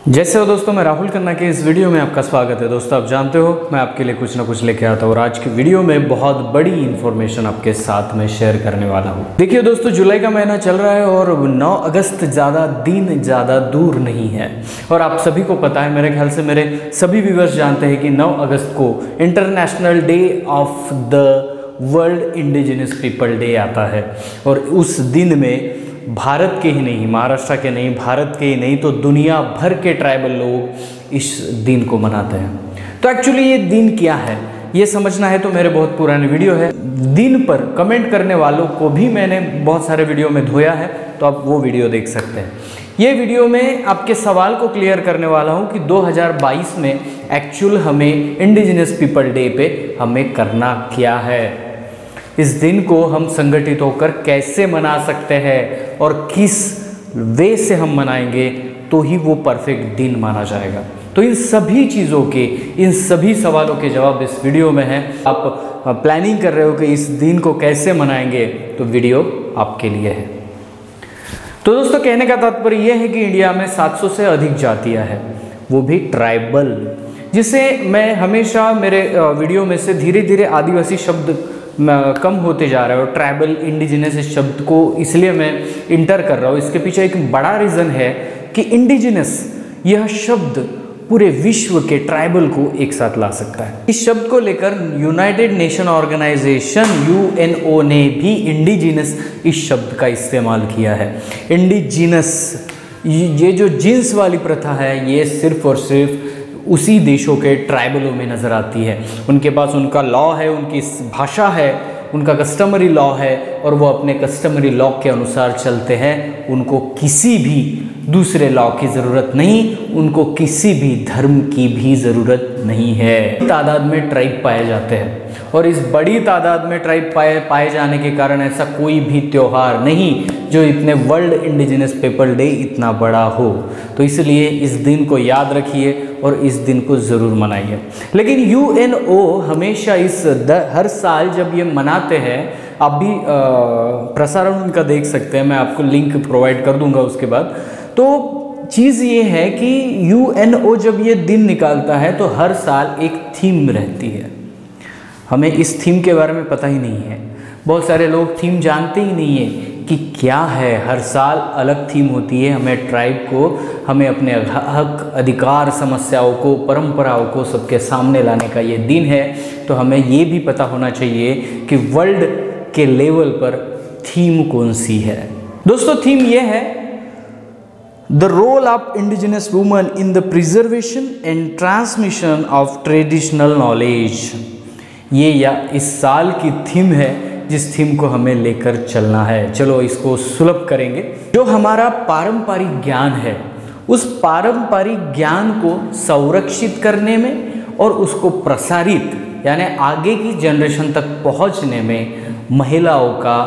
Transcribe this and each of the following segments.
जैसे हो दोस्तों, मैं राहुल खन्ना के इस वीडियो में आपका स्वागत है। दोस्तों, आप जानते हो मैं आपके लिए कुछ ना कुछ लेके आता हूँ और आज की वीडियो में बहुत बड़ी इन्फॉर्मेशन आपके साथ में शेयर करने वाला हूँ। देखिए दोस्तों, जुलाई का महीना चल रहा है और 9 अगस्त ज़्यादा दूर नहीं है और आप सभी को पता है, मेरे ख्याल से मेरे सभी व्यूअर्स जानते हैं कि 9 अगस्त को international day of the world indigenous people day आता है और उस दिन में भारत के ही नहीं, महाराष्ट्र के नहीं, भारत के ही नहीं तो दुनिया भर के ट्राइबल लोग इस दिन को मनाते हैं। तो एक्चुअली ये दिन क्या है ये समझना है तो मेरे बहुत पुराने वीडियो है। दिन पर कमेंट करने वालों को भी मैंने बहुत सारे वीडियो में धोया है, तो आप वो वीडियो देख सकते हैं। ये वीडियो में आपके सवाल को क्लियर करने वाला हूँ कि 2022 में एक्चुअल हमें इंडिजिनस पीपल डे पे हमें करना क्या है, इस दिन को हम संगठित होकर कैसे मना सकते हैं और किस वे से हम मनाएंगे तो ही वो परफेक्ट दिन माना जाएगा। तो इन सभी चीज़ों के, इन सभी सवालों के जवाब इस वीडियो में है। आप प्लानिंग कर रहे हो कि इस दिन को कैसे मनाएंगे, तो वीडियो आपके लिए है। तो दोस्तों, कहने का तात्पर्य यह है कि इंडिया में 700 से अधिक जातियां हैं, वो भी ट्राइबल, जिसे मैं हमेशा मेरे वीडियो में से धीरे धीरे आदिवासी शब्द कम होते जा रहा है और ट्राइबल इंडिजिनस इस शब्द को इसलिए मैं इंटर कर रहा हूँ। इसके पीछे एक बड़ा रीज़न है कि इंडिजिनस यह शब्द पूरे विश्व के ट्राइबल को एक साथ ला सकता है। इस शब्द को लेकर यूनाइटेड नेशन ऑर्गेनाइजेशन UNO ने भी इंडिजिनस इस शब्द का इस्तेमाल किया है। इंडिजिनस, ये जो जीन्स वाली प्रथा है, ये सिर्फ और सिर्फ उसी देशों के ट्राइबलों में नज़र आती है। उनके पास उनका लॉ है, उनकी भाषा है, उनका कस्टमरी लॉ है और वो अपने कस्टमरी लॉ के अनुसार चलते हैं। उनको किसी भी दूसरे लॉ की ज़रूरत नहीं, उनको किसी भी धर्म की भी ज़रूरत नहीं है। तादाद में ट्राइब पाए जाते हैं और इस बड़ी तादाद में ट्राइब पाए जाने के कारण ऐसा कोई भी त्यौहार नहीं जो इतने वर्ल्ड इंडिजिनस पीपल डे इतना बड़ा हो। तो इसलिए इस दिन को याद रखिए और इस दिन को ज़रूर मनाइए। लेकिन UNO हमेशा हर साल जब ये मनाते हैं, आप भी प्रसारण उनका देख सकते हैं, मैं आपको लिंक प्रोवाइड कर दूंगा उसके बाद। तो चीज़ ये है कि UNO जब ये दिन निकालता है तो हर साल एक थीम रहती है। हमें इस थीम के बारे में पता ही नहीं है, बहुत सारे लोग थीम जानते ही नहीं है कि क्या है। हर साल अलग थीम होती है। हमें ट्राइब को, हमें अपने हक, अधिकार, समस्याओं को, परंपराओं को सबके सामने लाने का ये दिन है। तो हमें ये भी पता होना चाहिए कि वर्ल्ड के लेवल पर थीम कौन सी है। दोस्तों, थीम ये है the role of indigenous woman in the preservation and transmission of traditional knowledge. ये या इस साल की थीम है जिस थीम को हमें लेकर चलना है। चलो इसको सुलभ करेंगे। जो हमारा पारंपरिक ज्ञान है, उस पारंपरिक ज्ञान को संरक्षित करने में और उसको प्रसारित यानी आगे की जनरेशन तक पहुंचने में महिलाओं का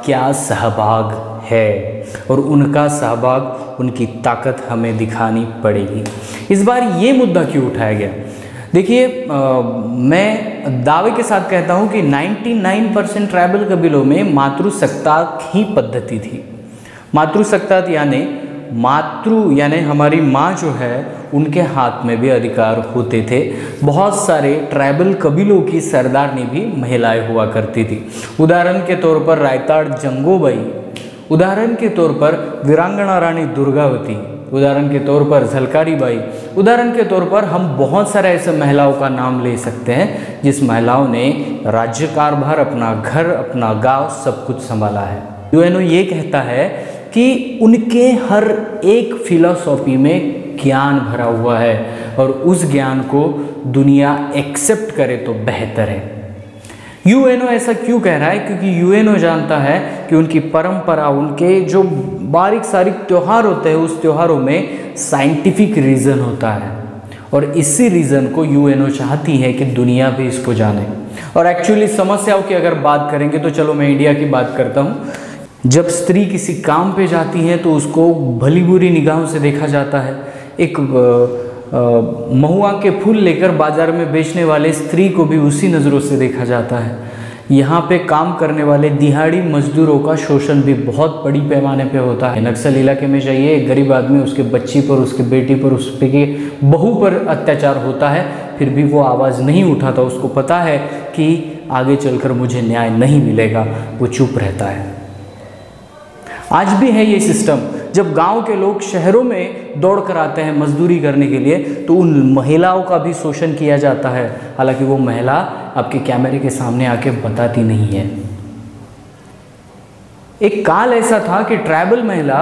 क्या सहभाग है और उनका सहभाग, उनकी ताकत हमें दिखानी पड़ेगी। इस बार ये मुद्दा क्यों उठाया गया? देखिए, मैं दावे के साथ कहता हूँ कि 99% ट्राइबल कबीलों में मातृसत्ताक ही पद्धति थी। मातृसत्ताक यानी हमारी माँ जो है, उनके हाथ में भी अधिकार होते थे। बहुत सारे ट्राइबल कबीलों की सरदारनी भी महिलाएं हुआ करती थी। उदाहरण के तौर पर रायताड़ जंगोबाई, उदाहरण के तौर पर वीरांगना रानी दुर्गावती, उदाहरण के तौर पर झलकारी बाई, उदाहरण के तौर पर हम बहुत सारे ऐसे महिलाओं का नाम ले सकते हैं जिस महिलाओं ने राज्य कारभार, अपना घर, अपना गांव सब कुछ संभाला है। UNO ये कहता है कि उनके हर एक फिलॉसफी में ज्ञान भरा हुआ है और उस ज्ञान को दुनिया एक्सेप्ट करे तो बेहतर है। UNO ऐसा क्यों कह रहा है? क्योंकि UNO जानता है कि उनकी परंपरा, उनके जो बारीक सारीक त्यौहार होते हैं, उस त्योहारों में साइंटिफिक रीज़न होता है और इसी रीज़न को UNO चाहती है कि दुनिया भी इसको जाने। और एक्चुअली समस्याओं की अगर बात करेंगे तो चलो मैं इंडिया की बात करता हूँ। जब स्त्री किसी काम पे जाती है तो उसको भली बुरी निगाहों से देखा जाता है। एक महुआ के फूल लेकर बाजार में बेचने वाले स्त्री को भी उसी नज़रों से देखा जाता है। यहाँ पे काम करने वाले दिहाड़ी मजदूरों का शोषण भी बहुत बड़ी पैमाने पे होता है। नक्सल इलाके में जाइए, एक गरीब आदमी उसके बच्ची पर, उसके बेटी पर, उस पे के बहू पर अत्याचार होता है, फिर भी वो आवाज़ नहीं उठाता। उसको पता है कि आगे चलकर मुझे न्याय नहीं मिलेगा, वो चुप रहता है। आज भी है ये सिस्टम। जब गांव के लोग शहरों में दौड़ कर आते हैं मजदूरी करने के लिए, तो उन महिलाओं का भी शोषण किया जाता है। हालांकि वो महिला आपके कैमरे के सामने आके बताती नहीं है। एक काल ऐसा था कि ट्राइबल महिला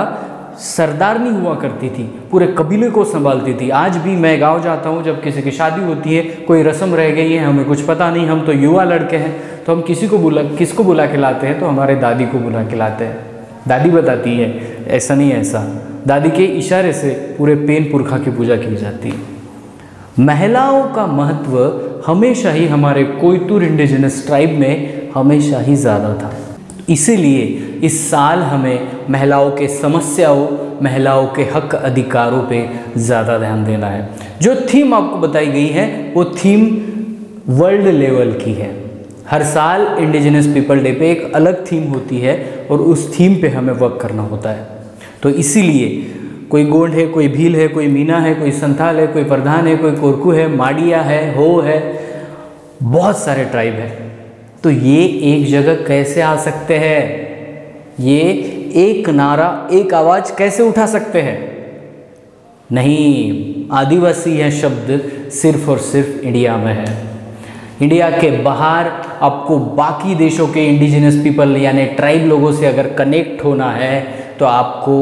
सरदारनी हुआ करती थी, पूरे कबीले को संभालती थी। आज भी मैं गांव जाता हूं, जब किसी की शादी होती है, कोई रस्म रह गई है, हमें कुछ पता नहीं, हम तो युवा लड़के हैं, तो हम किसको बुला के लाते हैं, तो हमारे दादी को बुला के लाते हैं। दादी बताती है, ऐसा नहीं ऐसा। दादी के इशारे से पूरे पेन पुरखा की पूजा की जाती है। महिलाओं का महत्व हमेशा ही हमारे कोयतुर इंडिजिनस ट्राइब में हमेशा ही ज़्यादा था। इसीलिए इस साल हमें महिलाओं के समस्याओं, महिलाओं के हक अधिकारों पे ज़्यादा ध्यान देना है। जो थीम आपको बताई गई है वो थीम वर्ल्ड लेवल की है। हर साल इंडिजिनस पीपल डे पे एक अलग थीम होती है और उस थीम पे हमें वर्क करना होता है। तो इसीलिए कोई गोंड है, कोई भील है, कोई मीना है, कोई संथाल है, कोई प्रधान है, कोई कोरकू है, माडिया है, हो है, बहुत सारे ट्राइब है। तो ये एक जगह कैसे आ सकते हैं? ये एक नारा, एक आवाज़ कैसे उठा सकते हैं? नहीं, आदिवासी यह शब्द सिर्फ और सिर्फ इंडिया में है। इंडिया के बाहर आपको बाकी देशों के इंडिजिनस पीपल यानी ट्राइब लोगों से अगर कनेक्ट होना है तो आपको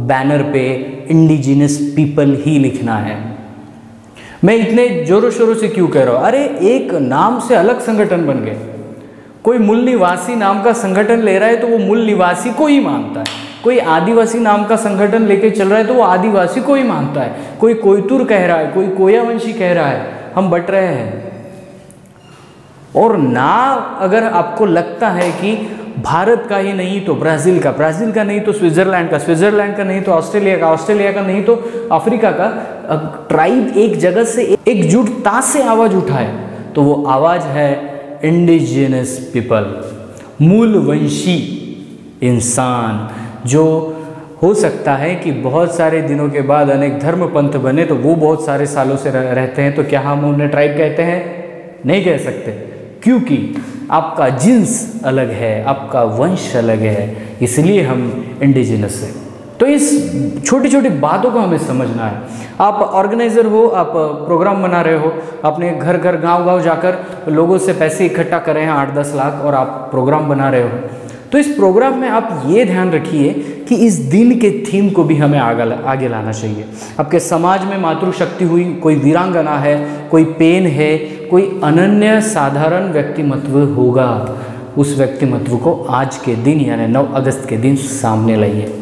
बैनर पे इंडिजिनस पीपल ही लिखना है। मैं इतने जोरों शोरों से क्यों कह रहा हूँ? अरे एक नाम से अलग संगठन बन गए। कोई मूल निवासी नाम का संगठन ले रहा है तो वो मूल निवासी को ही मानता है। कोई आदिवासी नाम का संगठन लेके चल रहा है तो वो आदिवासी को ही मानता है। कोई कोयतुर कह रहा है, कोई कोयावंशी कह रहा है, हम बट रहे हैं। और ना अगर आपको लगता है कि भारत का ही नहीं तो ब्राज़ील का, ब्राज़ील का नहीं तो स्विट्ज़रलैंड का, स्विट्ज़रलैंड का नहीं तो ऑस्ट्रेलिया का, ऑस्ट्रेलिया का नहीं तो अफ्रीका का, ट्राइब एक जगह से एकजुटता से आवाज़ उठाए तो वो आवाज़ है इंडिजिनस पीपल, मूलवंशी इंसान। जो हो सकता है कि बहुत सारे दिनों के बाद अनेक धर्म पंथ बने तो वो बहुत सारे सालों से रहते हैं, तो क्या हम उन्हें ट्राइब कहते हैं? नहीं कह सकते, क्योंकि आपका जिन्स अलग है, आपका वंश अलग है, इसलिए हम इंडिजिनस हैं। तो इस छोटी छोटी बातों को हमें समझना है। आप ऑर्गेनाइज़र हो, आप प्रोग्राम बना रहे हो, अपने घर घर गांव गांव जाकर लोगों से पैसे इकट्ठा कर रहे हैं 8-10 लाख और आप प्रोग्राम बना रहे हो, तो इस प्रोग्राम में आप ये ध्यान रखिए कि इस दिन के थीम को भी हमें आगे लाना चाहिए। आपके समाज में मातृशक्ति हुई, कोई वीरांगना है, कोई पेन है, कोई अनन्य साधारण व्यक्तिमत्व होगा, उस व्यक्तिमत्व को आज के दिन यानी 9 अगस्त के दिन सामने लाइए,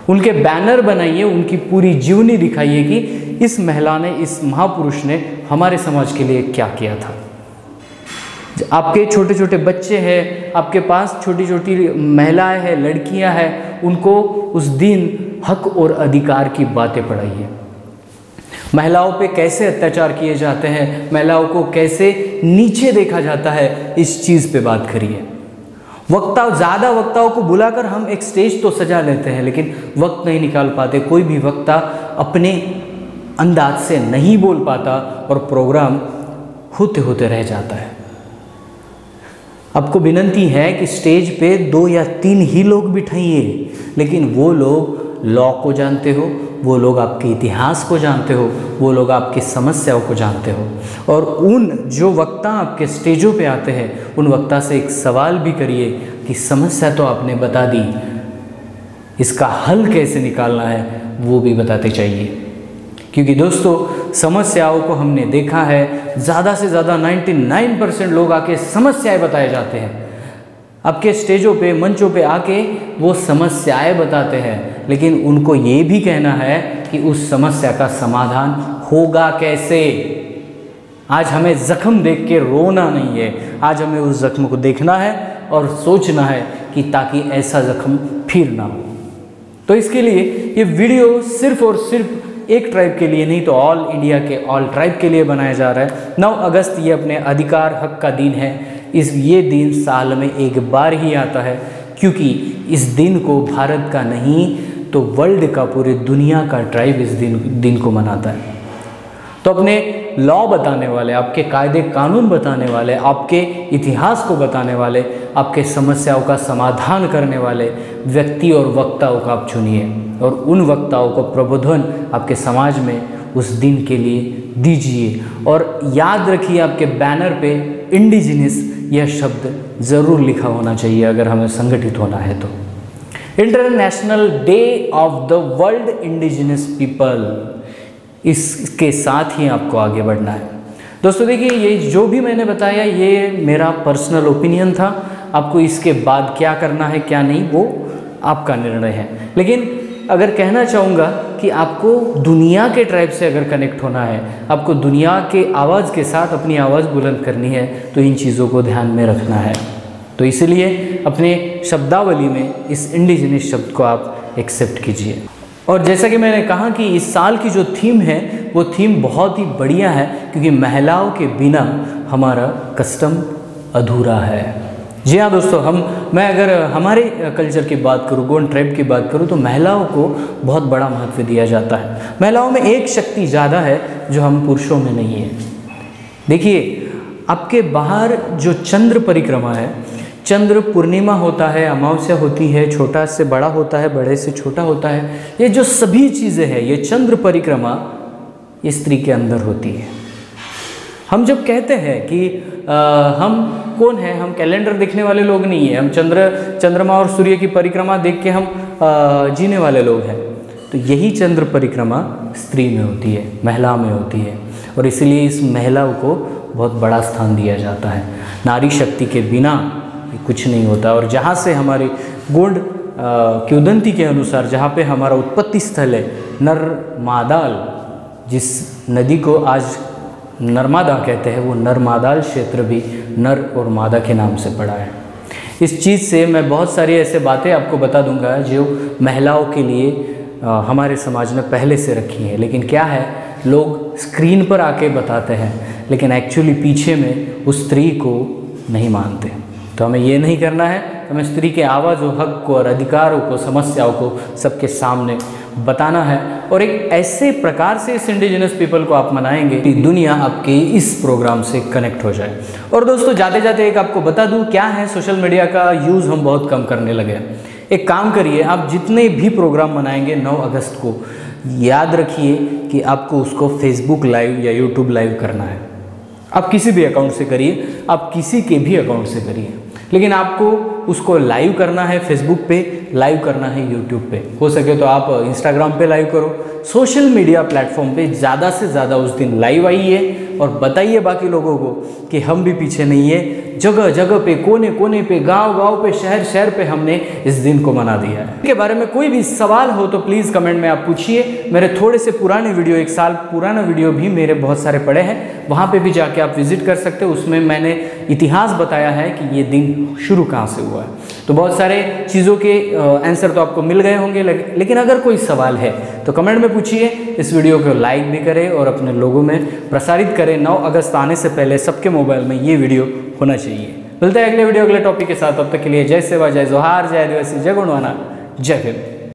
उनके बैनर बनाइए, उनकी पूरी जीवनी दिखाइए कि इस महिला ने, इस महापुरुष ने हमारे समाज के लिए क्या किया था। आपके छोटे छोटे बच्चे हैं, आपके पास छोटी छोटी महिलाएं हैं, लड़कियां हैं, उनको उस दिन हक और अधिकार की बातें पढ़ाइए। महिलाओं पे कैसे अत्याचार किए जाते हैं, महिलाओं को कैसे नीचे देखा जाता है, इस चीज़ पे बात करिए। ज़्यादा वक्ताओं को बुलाकर हम एक स्टेज तो सजा लेते हैं, लेकिन वक्त नहीं निकाल पाते। कोई भी वक्ता अपने अंदाज से नहीं बोल पाता और प्रोग्राम होते होते रह जाता है। आपको विनंती है कि स्टेज पे 2 या 3 ही लोग बिठाइए, लेकिन वो लोग लॉ को जानते हो, वो लोग आपके इतिहास को जानते हो, वो लोग आपकी समस्याओं को जानते हो। और उन जो वक्ता आपके स्टेजों पे आते हैं, उन वक्ता से एक सवाल भी करिए कि समस्या तो आपने बता दी, इसका हल कैसे निकालना है वो भी बताते चाहिए। क्योंकि दोस्तों समस्याओं को हमने देखा है, ज़्यादा से ज़्यादा 99% लोग आके समस्याएं बताए जाते हैं। आपके स्टेजों पे, मंचों पे आके वो समस्याएं बताते हैं, लेकिन उनको ये भी कहना है कि उस समस्या का समाधान होगा कैसे। आज हमें ज़ख्म देख के रोना नहीं है, आज हमें उस ज़ख्म को देखना है और सोचना है कि ताकि ऐसा ज़ख्म फिर ना हो। तो इसके लिए ये वीडियो सिर्फ और सिर्फ एक ट्राइब के लिए नहीं तो ऑल इंडिया के ऑल ट्राइब के लिए बनाया जा रहा है। 9 अगस्त ये अपने अधिकार हक का दिन है। ये दिन साल में एक बार ही आता है, क्योंकि इस दिन को भारत का नहीं तो वर्ल्ड का, पूरी दुनिया का ट्राइब इस दिन को मनाता है। तो अपने लॉ बताने वाले, आपके कायदे कानून बताने वाले, आपके इतिहास को बताने वाले, आपके समस्याओं का समाधान करने वाले व्यक्ति और वक्ताओं को आप चुनिए और उन वक्ताओं को प्रबोधन आपके समाज में उस दिन के लिए दीजिए। और याद रखिए, आपके बैनर पे इंडिजिनस यह शब्द ज़रूर लिखा होना चाहिए अगर हमें संगठित होना है तो। International day of the world indigenous people, इसके साथ ही आपको आगे बढ़ना है। दोस्तों देखिए, ये जो भी मैंने बताया ये मेरा पर्सनल ओपिनियन था। आपको इसके बाद क्या करना है क्या नहीं वो आपका निर्णय है। लेकिन अगर कहना चाहूँगा कि आपको दुनिया के ट्राइब से अगर कनेक्ट होना है, आपको दुनिया के आवाज़ के साथ अपनी आवाज़ बुलंद करनी है, तो इन चीज़ों को ध्यान में रखना है। तो इसलिए अपने शब्दावली में इस इंडिजिनस शब्द को आप एक्सेप्ट कीजिए। और जैसा कि मैंने कहा कि इस साल की जो थीम है वो थीम बहुत ही बढ़िया है, क्योंकि महिलाओं के बिना हमारा कस्टम अधूरा है। जी हाँ दोस्तों, मैं अगर हमारे कल्चर की बात करूँ, गोंड ट्राइब की बात करूँ, तो महिलाओं को बहुत बड़ा महत्व दिया जाता है। महिलाओं में एक शक्ति ज़्यादा है जो हम पुरुषों में नहीं है। देखिए, आपके बाहर जो चंद्र परिक्रमा है, चंद्र पूर्णिमा होता है, अमावस्या होती है, छोटा से बड़ा होता है, बड़े से छोटा होता है, ये जो सभी चीज़ें हैं, ये चंद्र परिक्रमा ये स्त्री के अंदर होती है। हम जब कहते हैं कि हम कौन हैं, हम कैलेंडर देखने वाले लोग नहीं हैं, हम चंद्रमा और सूर्य की परिक्रमा देख के हम जीने वाले लोग हैं, तो यही चंद्र परिक्रमा स्त्री में होती है, महिला में होती है। और इसलिए इस महिला को बहुत बड़ा स्थान दिया जाता है। नारी शक्ति के बिना कुछ नहीं होता। और जहाँ से हमारी गोंड किंवदंती के अनुसार, जहाँ पे हमारा उत्पत्ति स्थल है नरमादाल, जिस नदी को आज नर्मदा कहते हैं, वो नरमादाल क्षेत्र भी नर और मादा के नाम से पड़ा है। इस चीज़ से मैं बहुत सारी ऐसे बातें आपको बता दूंगा जो महिलाओं के लिए हमारे समाज में पहले से रखी है। लेकिन क्या है, लोग स्क्रीन पर आके बताते हैं, लेकिन एक्चुअली पीछे में उस स्त्री को नहीं मानते। तो हमें ये नहीं करना है, हमें स्त्री के आवाज़ और हक को और अधिकारों को, समस्याओं को सबके सामने बताना है। और एक ऐसे प्रकार से इस इंडिजिनस पीपल को आप मनाएंगे कि दुनिया आपके इस प्रोग्राम से कनेक्ट हो जाए। और दोस्तों जाते जाते एक आपको बता दूं, क्या है, सोशल मीडिया का यूज़ हम बहुत कम करने लगे। एक काम करिए, आप जितने भी प्रोग्राम मनाएंगे 9 अगस्त को, याद रखिए कि आपको उसको फेसबुक लाइव या यूट्यूब लाइव करना है। आप किसी भी अकाउंट से करिए, आप किसी के भी अकाउंट से करिए, लेकिन आपको उसको लाइव करना है, फेसबुक पे लाइव करना है, यूट्यूब पे, हो सके तो आप इंस्टाग्राम पे लाइव करो। सोशल मीडिया प्लेटफॉर्म पे ज़्यादा से ज़्यादा उस दिन लाइव आइए और बताइए बाकी लोगों को कि हम भी पीछे नहीं है। जगह जगह पे, कोने कोने पे, गांव गांव पे, शहर शहर पे हमने इस दिन को मना दिया है। इसके बारे में कोई भी सवाल हो तो प्लीज़ कमेंट में आप पूछिए। मेरे थोड़े से पुराने वीडियो, 1 साल पुराना वीडियो भी मेरे बहुत सारे पड़े हैं, वहाँ पे भी जाके आप विजिट कर सकते हो। उसमें मैंने इतिहास बताया है कि ये दिन शुरू कहाँ से हुआ है। तो बहुत सारे चीज़ों के आंसर तो आपको मिल गए होंगे, लेकिन अगर कोई सवाल है तो कमेंट में पूछिए। इस वीडियो को लाइक भी करें और अपने लोगों में प्रसारित करें। 9 अगस्त आने से पहले सबके मोबाइल में ये वीडियो होना चाहिए। मिलते हैं अगले वीडियो, अगले टॉपिक के साथ। तब तक के लिए जय सेवा, जय जोहार, जय आदिवासी, जय गोंडवाना, जय भीम।